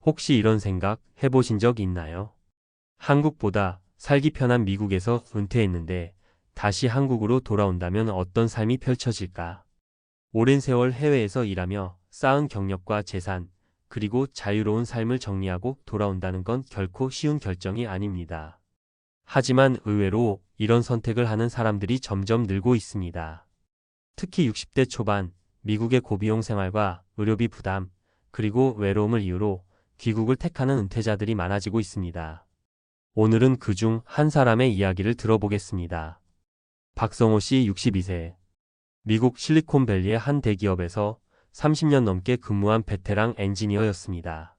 혹시 이런 생각 해보신 적 있나요? 한국보다 살기 편한 미국에서 은퇴했는데 다시 한국으로 돌아온다면 어떤 삶이 펼쳐질까? 오랜 세월 해외에서 일하며 쌓은 경력과 재산, 그리고 자유로운 삶을 정리하고 돌아온다는 건 결코 쉬운 결정이 아닙니다. 하지만 의외로 이런 선택을 하는 사람들이 점점 늘고 있습니다. 특히 60대 초반, 미국의 고비용 생활과 의료비 부담, 그리고 외로움을 이유로 귀국을 택하는 은퇴자들이 많아지고 있습니다. 오늘은 그중 한 사람의 이야기를 들어보겠습니다. 박성호 씨 62세. 미국 실리콘밸리의 한 대기업에서 30년 넘게 근무한 베테랑 엔지니어였습니다.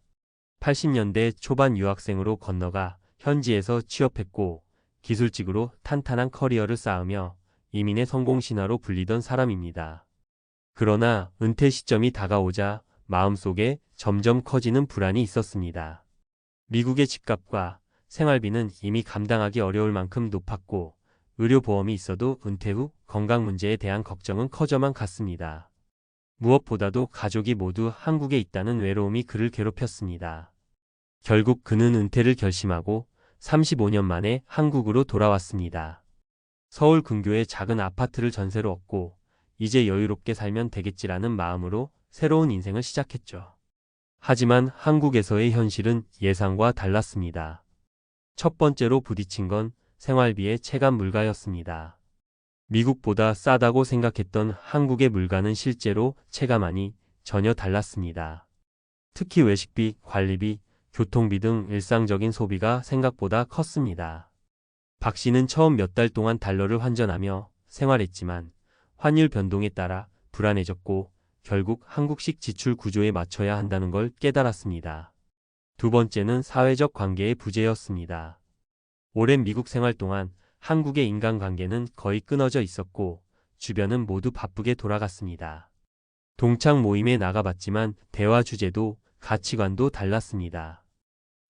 80년대 초반 유학생으로 건너가 현지에서 취업했고 기술직으로 탄탄한 커리어를 쌓으며 이민의 성공 신화로 불리던 사람입니다. 그러나 은퇴 시점이 다가오자 마음속에 점점 커지는 불안이 있었습니다. 미국의 집값과 생활비는 이미 감당하기 어려울 만큼 높았고 의료보험이 있어도 은퇴 후 건강 문제에 대한 걱정은 커져만 갔습니다. 무엇보다도 가족이 모두 한국에 있다는 외로움이 그를 괴롭혔습니다. 결국 그는 은퇴를 결심하고 35년 만에 한국으로 돌아왔습니다. 서울 근교에 작은 아파트를 전세로 얻고 이제 여유롭게 살면 되겠지라는 마음으로 새로운 인생을 시작했죠. 하지만 한국에서의 현실은 예상과 달랐습니다. 첫 번째로 부딪힌 건 생활비의 체감 물가였습니다. 미국보다 싸다고 생각했던 한국의 물가는 실제로 체감하니 전혀 달랐습니다. 특히 외식비, 관리비, 교통비 등 일상적인 소비가 생각보다 컸습니다. 박 씨는 처음 몇 달 동안 달러를 환전하며 생활했지만 환율 변동에 따라 불안해졌고 결국 한국식 지출 구조에 맞춰야 한다는 걸 깨달았습니다. 두 번째는 사회적 관계의 부재였습니다. 오랜 미국 생활 동안 한국의 인간관계는 거의 끊어져 있었고 주변은 모두 바쁘게 돌아갔습니다. 동창 모임에 나가봤지만 대화 주제도 가치관도 달랐습니다.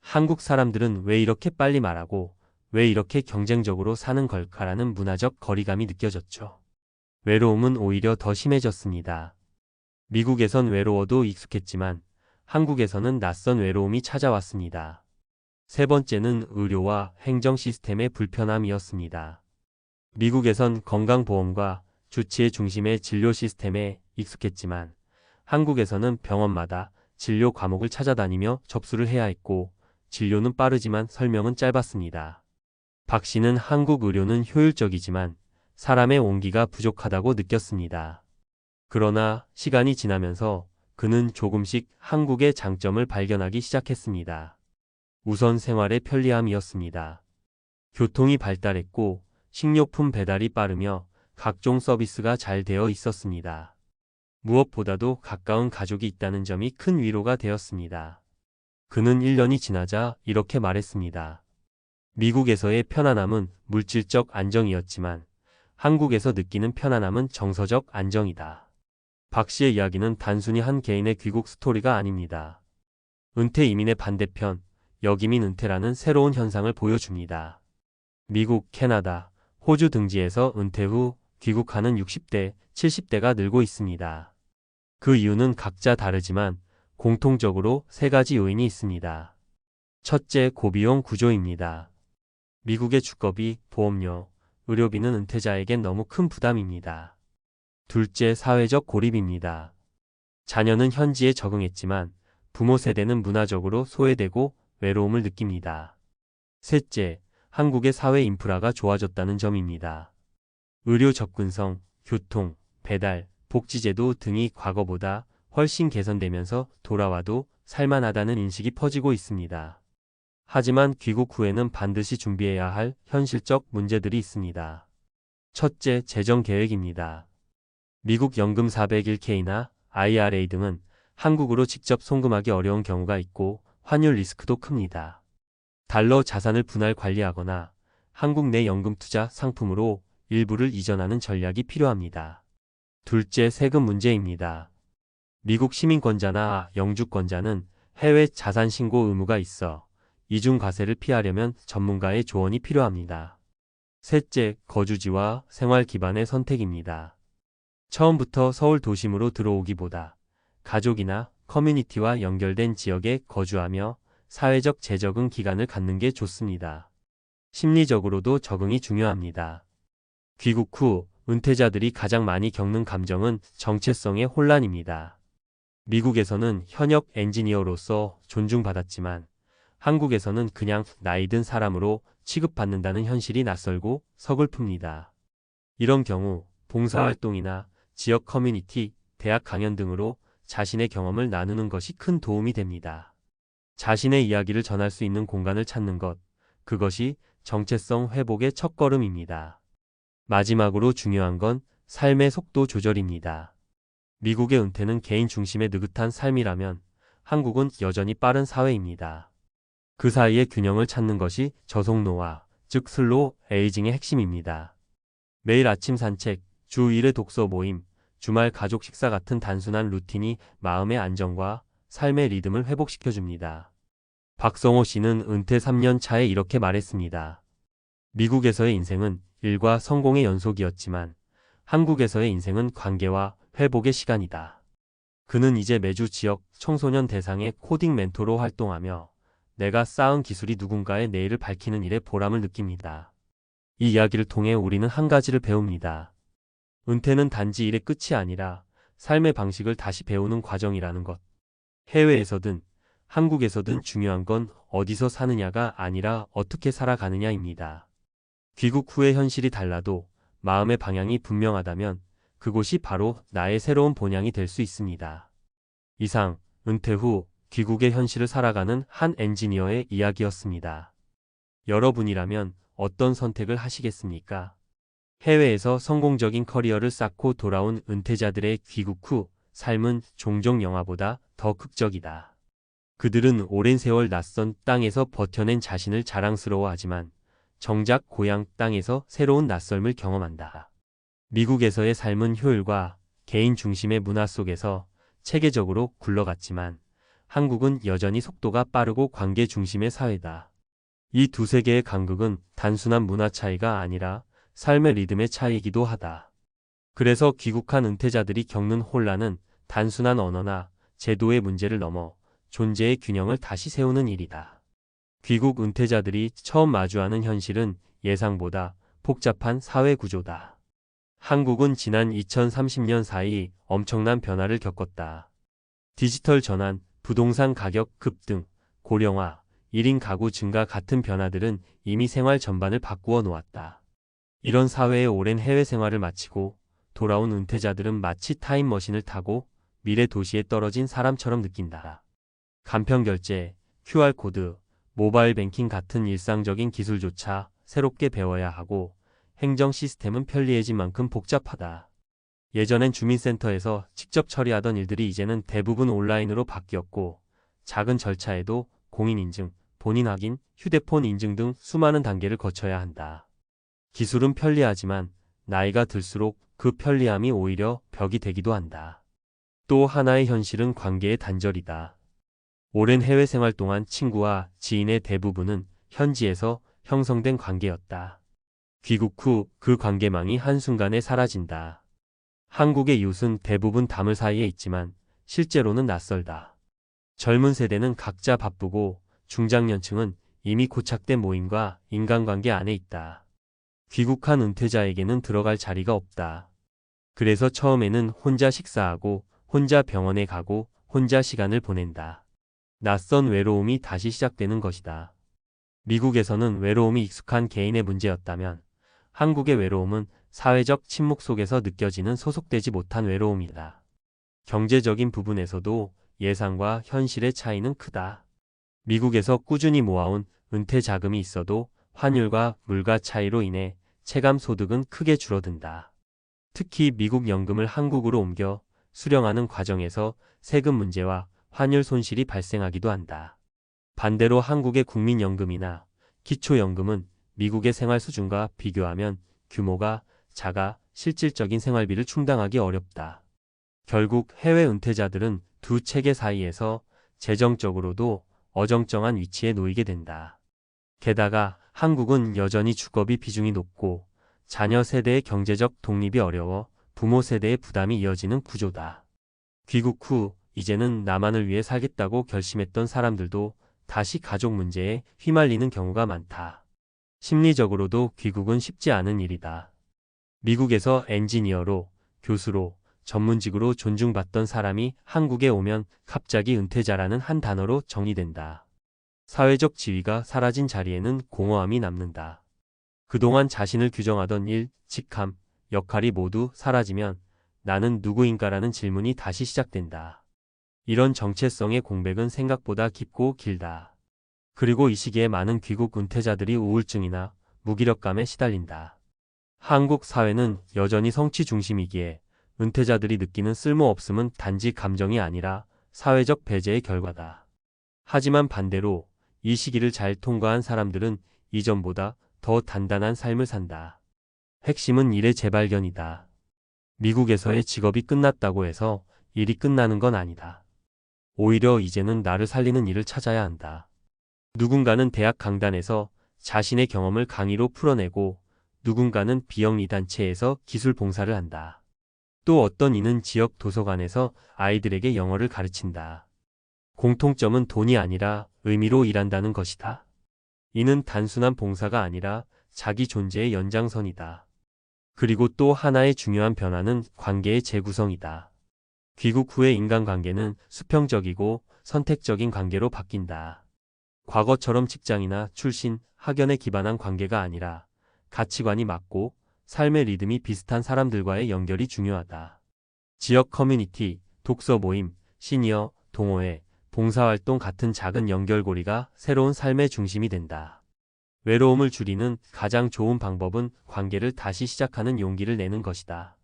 한국 사람들은 왜 이렇게 빨리 말하고 왜 이렇게 경쟁적으로 사는 걸까라는 문화적 거리감이 느껴졌죠. 외로움은 오히려 더 심해졌습니다. 미국에선 외로워도 익숙했지만 한국에서는 낯선 외로움이 찾아왔습니다. 세 번째는 의료와 행정 시스템의 불편함이었습니다. 미국에선 건강보험과 주치의 중심의 진료 시스템에 익숙했지만 한국에서는 병원마다 진료 과목을 찾아다니며 접수를 해야 했고 진료는 빠르지만 설명은 짧았습니다. 박 씨는 한국 의료는 효율적이지만 사람의 온기가 부족하다고 느꼈습니다. 그러나 시간이 지나면서 그는 조금씩 한국의 장점을 발견하기 시작했습니다. 우선 생활의 편리함이었습니다. 교통이 발달했고 식료품 배달이 빠르며 각종 서비스가 잘 되어 있었습니다. 무엇보다도 가까운 가족이 있다는 점이 큰 위로가 되었습니다. 그는 1년이 지나자 이렇게 말했습니다. 미국에서의 편안함은 물질적 안정이었지만 한국에서 느끼는 편안함은 정서적 안정이다. 박 씨의 이야기는 단순히 한 개인의 귀국 스토리가 아닙니다. 은퇴 이민의 반대편, 역이민 은퇴라는 새로운 현상을 보여줍니다. 미국, 캐나다, 호주 등지에서 은퇴 후 귀국하는 60대, 70대가 늘고 있습니다. 그 이유는 각자 다르지만 공통적으로 세 가지 요인이 있습니다. 첫째, 고비용 구조입니다. 미국의 주거비, 보험료, 의료비는 은퇴자에겐 너무 큰 부담입니다. 둘째, 사회적 고립입니다. 자녀는 현지에 적응했지만 부모 세대는 문화적으로 소외되고 외로움을 느낍니다. 셋째, 한국의 사회 인프라가 좋아졌다는 점입니다. 의료 접근성, 교통, 배달, 복지제도 등이 과거보다 훨씬 개선되면서 돌아와도 살만하다는 인식이 퍼지고 있습니다. 하지만 귀국 후에는 반드시 준비해야 할 현실적 문제들이 있습니다. 첫째, 재정 계획입니다. 미국 연금 401k나 IRA 등은 한국으로 직접 송금하기 어려운 경우가 있고 환율 리스크도 큽니다. 달러 자산을 분할 관리하거나 한국 내 연금 투자 상품으로 일부를 이전하는 전략이 필요합니다. 둘째, 세금 문제입니다. 미국 시민권자나 영주권자는 해외 자산 신고 의무가 있어 이중 과세를 피하려면 전문가의 조언이 필요합니다. 셋째, 거주지와 생활 기반의 선택입니다. 처음부터 서울 도심으로 들어오기보다 가족이나 커뮤니티와 연결된 지역에 거주하며 사회적 재적응 기간을 갖는 게 좋습니다. 심리적으로도 적응이 중요합니다. 귀국 후 은퇴자들이 가장 많이 겪는 감정은 정체성의 혼란입니다. 미국에서는 현역 엔지니어로서 존중받았지만 한국에서는 그냥 나이 든 사람으로 취급받는다는 현실이 낯설고 서글픕니다. 이런 경우 봉사활동이나 지역 커뮤니티, 대학 강연 등으로 자신의 경험을 나누는 것이 큰 도움이 됩니다. 자신의 이야기를 전할 수 있는 공간을 찾는 것, 그것이 정체성 회복의 첫걸음입니다. 마지막으로 중요한 건 삶의 속도 조절입니다. 미국의 은퇴는 개인 중심의 느긋한 삶이라면 한국은 여전히 빠른 사회입니다. 그 사이의 균형을 찾는 것이 저속노화, 즉 슬로우 에이징의 핵심입니다. 매일 아침 산책, 주 1회 독서 모임, 주말 가족 식사 같은 단순한 루틴이 마음의 안정과 삶의 리듬을 회복시켜줍니다. 박성호 씨는 은퇴 3년 차에 이렇게 말했습니다. 미국에서의 인생은 일과 성공의 연속이었지만 한국에서의 인생은 관계와 회복의 시간이다. 그는 이제 매주 지역 청소년 대상의 코딩 멘토로 활동하며 내가 쌓은 기술이 누군가의 내일을 밝히는 일에 보람을 느낍니다. 이 이야기를 통해 우리는 한 가지를 배웁니다. 은퇴는 단지 일의 끝이 아니라 삶의 방식을 다시 배우는 과정이라는 것. 해외에서든 한국에서든 중요한 건 어디서 사느냐가 아니라 어떻게 살아가느냐입니다. 귀국 후의 현실이 달라도 마음의 방향이 분명하다면 그곳이 바로 나의 새로운 본향이 될 수 있습니다. 이상, 은퇴 후 귀국의 현실을 살아가는 한 엔지니어의 이야기였습니다. 여러분이라면 어떤 선택을 하시겠습니까? 해외에서 성공적인 커리어를 쌓고 돌아온 은퇴자들의 귀국 후 삶은 종종 영화보다 더 극적이다. 그들은 오랜 세월 낯선 땅에서 버텨낸 자신을 자랑스러워하지만 정작 고향 땅에서 새로운 낯설음을 경험한다. 미국에서의 삶은 효율과 개인 중심의 문화 속에서 체계적으로 굴러갔지만 한국은 여전히 속도가 빠르고 관계 중심의 사회다. 이 두 세계의 간극은 단순한 문화 차이가 아니라 삶의 리듬의 차이이기도 하다. 그래서 귀국한 은퇴자들이 겪는 혼란은 단순한 언어나 제도의 문제를 넘어 존재의 균형을 다시 세우는 일이다. 귀국 은퇴자들이 처음 마주하는 현실은 예상보다 복잡한 사회 구조다. 한국은 지난 2030년 사이 엄청난 변화를 겪었다. 디지털 전환, 부동산 가격 급등, 고령화, 1인 가구 증가 같은 변화들은 이미 생활 전반을 바꾸어 놓았다. 이런 사회의 오랜 해외 생활을 마치고 돌아온 은퇴자들은 마치 타임머신을 타고 미래 도시에 떨어진 사람처럼 느낀다. 간편 결제, QR코드, 모바일 뱅킹 같은 일상적인 기술조차 새롭게 배워야 하고 행정 시스템은 편리해진 만큼 복잡하다. 예전엔 주민센터에서 직접 처리하던 일들이 이제는 대부분 온라인으로 바뀌었고 작은 절차에도 공인인증, 본인 확인, 휴대폰 인증 등 수많은 단계를 거쳐야 한다. 기술은 편리하지만 나이가 들수록 그 편리함이 오히려 벽이 되기도 한다. 또 하나의 현실은 관계의 단절이다. 오랜 해외 생활 동안 친구와 지인의 대부분은 현지에서 형성된 관계였다. 귀국 후 그 관계망이 한순간에 사라진다. 한국의 이웃은 대부분 담을 사이에 있지만 실제로는 낯설다. 젊은 세대는 각자 바쁘고 중장년층은 이미 고착된 모임과 인간관계 안에 있다. 귀국한 은퇴자에게는 들어갈 자리가 없다. 그래서 처음에는 혼자 식사하고 혼자 병원에 가고 혼자 시간을 보낸다. 낯선 외로움이 다시 시작되는 것이다. 미국에서는 외로움이 익숙한 개인의 문제였다면 한국의 외로움은 사회적 침묵 속에서 느껴지는 소속되지 못한 외로움이다. 경제적인 부분에서도 예상과 현실의 차이는 크다. 미국에서 꾸준히 모아온 은퇴 자금이 있어도 환율과 물가 차이로 인해 체감 소득은 크게 줄어든다. 특히 미국 연금을 한국으로 옮겨 수령하는 과정에서 세금 문제와 환율 손실이 발생하기도 한다. 반대로 한국의 국민연금이나 기초연금은 미국의 생활 수준과 비교하면 규모가 작아 실질적인 생활비를 충당하기 어렵다. 결국 해외 은퇴자들은 두 체계 사이에서 재정적으로도 어정쩡한 위치에 놓이게 된다. 게다가 한국은 여전히 주거비 비중이 높고 자녀 세대의 경제적 독립이 어려워 부모 세대의 부담이 이어지는 구조다. 귀국 후 이제는 나만을 위해 살겠다고 결심했던 사람들도 다시 가족 문제에 휘말리는 경우가 많다. 심리적으로도 귀국은 쉽지 않은 일이다. 미국에서 엔지니어로, 교수로, 전문직으로 존중받던 사람이 한국에 오면 갑자기 은퇴자라는 한 단어로 정의된다. 사회적 지위가 사라진 자리에는 공허함이 남는다. 그동안 자신을 규정하던 일, 직함, 역할이 모두 사라지면 나는 누구인가라는 질문이 다시 시작된다. 이런 정체성의 공백은 생각보다 깊고 길다. 그리고 이 시기에 많은 귀국 은퇴자들이 우울증이나 무기력감에 시달린다. 한국 사회는 여전히 성취 중심이기에 은퇴자들이 느끼는 쓸모없음은 단지 감정이 아니라 사회적 배제의 결과다. 하지만 반대로 이 시기를 잘 통과한 사람들은 이전보다 더 단단한 삶을 산다. 핵심은 일의 재발견이다. 미국에서의 직업이 끝났다고 해서 일이 끝나는 건 아니다. 오히려 이제는 나를 살리는 일을 찾아야 한다. 누군가는 대학 강단에서 자신의 경험을 강의로 풀어내고 누군가는 비영리 단체에서 기술 봉사를 한다. 또 어떤 이는 지역 도서관에서 아이들에게 영어를 가르친다. 공통점은 돈이 아니라 의미로 일한다는 것이다. 이는 단순한 봉사가 아니라 자기 존재의 연장선이다. 그리고 또 하나의 중요한 변화는 관계의 재구성이다. 귀국 후의 인간관계는 수평적이고 선택적인 관계로 바뀐다. 과거처럼 직장이나 출신, 학연에 기반한 관계가 아니라 가치관이 맞고 삶의 리듬이 비슷한 사람들과의 연결이 중요하다. 지역 커뮤니티, 독서 모임, 시니어, 동호회, 봉사활동 같은 작은 연결고리가 새로운 삶의 중심이 된다. 외로움을 줄이는 가장 좋은 방법은 관계를 다시 시작하는 용기를 내는 것이다.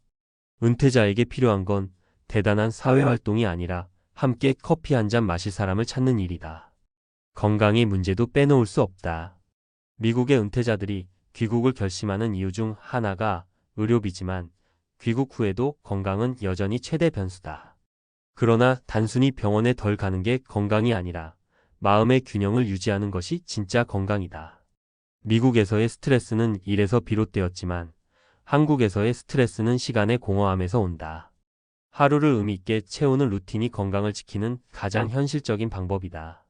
은퇴자에게 필요한 건 대단한 사회활동이 아니라 함께 커피 한 잔 마실 사람을 찾는 일이다. 건강의 문제도 빼놓을 수 없다. 미국의 은퇴자들이 귀국을 결심하는 이유 중 하나가 의료비지만 귀국 후에도 건강은 여전히 최대 변수다. 그러나 단순히 병원에 덜 가는 게 건강이 아니라 마음의 균형을 유지하는 것이 진짜 건강이다. 미국에서의 스트레스는 일에서 비롯되었지만 한국에서의 스트레스는 시간의 공허함에서 온다. 하루를 의미 있게 채우는 루틴이 건강을 지키는 가장 현실적인 방법이다.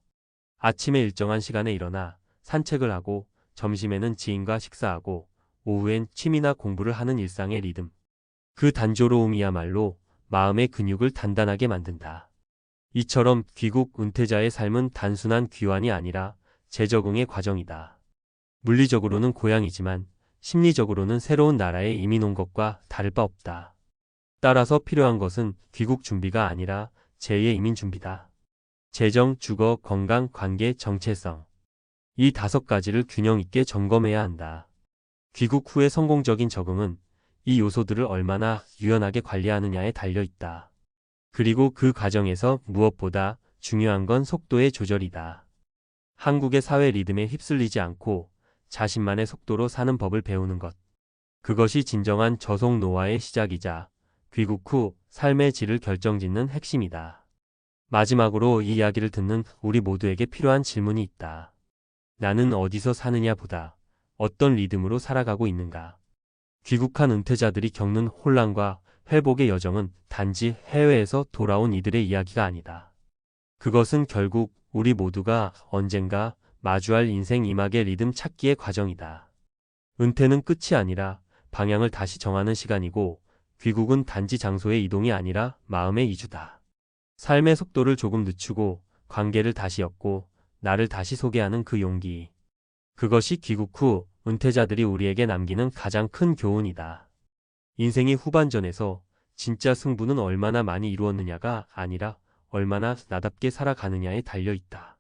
아침에 일정한 시간에 일어나 산책을 하고 점심에는 지인과 식사하고 오후엔 취미나 공부를 하는 일상의 리듬. 그 단조로움이야말로 마음의 근육을 단단하게 만든다. 이처럼 귀국 은퇴자의 삶은 단순한 귀환이 아니라 재적응의 과정이다. 물리적으로는 고향이지만 심리적으로는 새로운 나라에 이민 온 것과 다를 바 없다. 따라서 필요한 것은 귀국 준비가 아니라 제2의 이민 준비다. 재정, 주거, 건강, 관계, 정체성. 이 5가지를 균형 있게 점검해야 한다. 귀국 후의 성공적인 적응은 이 요소들을 얼마나 유연하게 관리하느냐에 달려 있다. 그리고 그 과정에서 무엇보다 중요한 건 속도의 조절이다. 한국의 사회 리듬에 휩쓸리지 않고 자신만의 속도로 사는 법을 배우는 것. 그것이 진정한 저속 노화의 시작이자 귀국 후 삶의 질을 결정짓는 핵심이다. 마지막으로 이 이야기를 듣는 우리 모두에게 필요한 질문이 있다. 나는 어디서 사느냐 보다 어떤 리듬으로 살아가고 있는가. 귀국한 은퇴자들이 겪는 혼란과 회복의 여정은 단지 해외에서 돌아온 이들의 이야기가 아니다. 그것은 결국 우리 모두가 언젠가 마주할 인생 이막의 리듬 찾기의 과정이다. 은퇴는 끝이 아니라 방향을 다시 정하는 시간이고 귀국은 단지 장소의 이동이 아니라 마음의 이주다. 삶의 속도를 조금 늦추고 관계를 다시 엮고 나를 다시 소개하는 그 용기. 그것이 귀국 후 은퇴자들이 우리에게 남기는 가장 큰 교훈이다. 인생의 후반전에서 진짜 승부는 얼마나 많이 이루었느냐가 아니라 얼마나 나답게 살아가느냐에 달려 있다.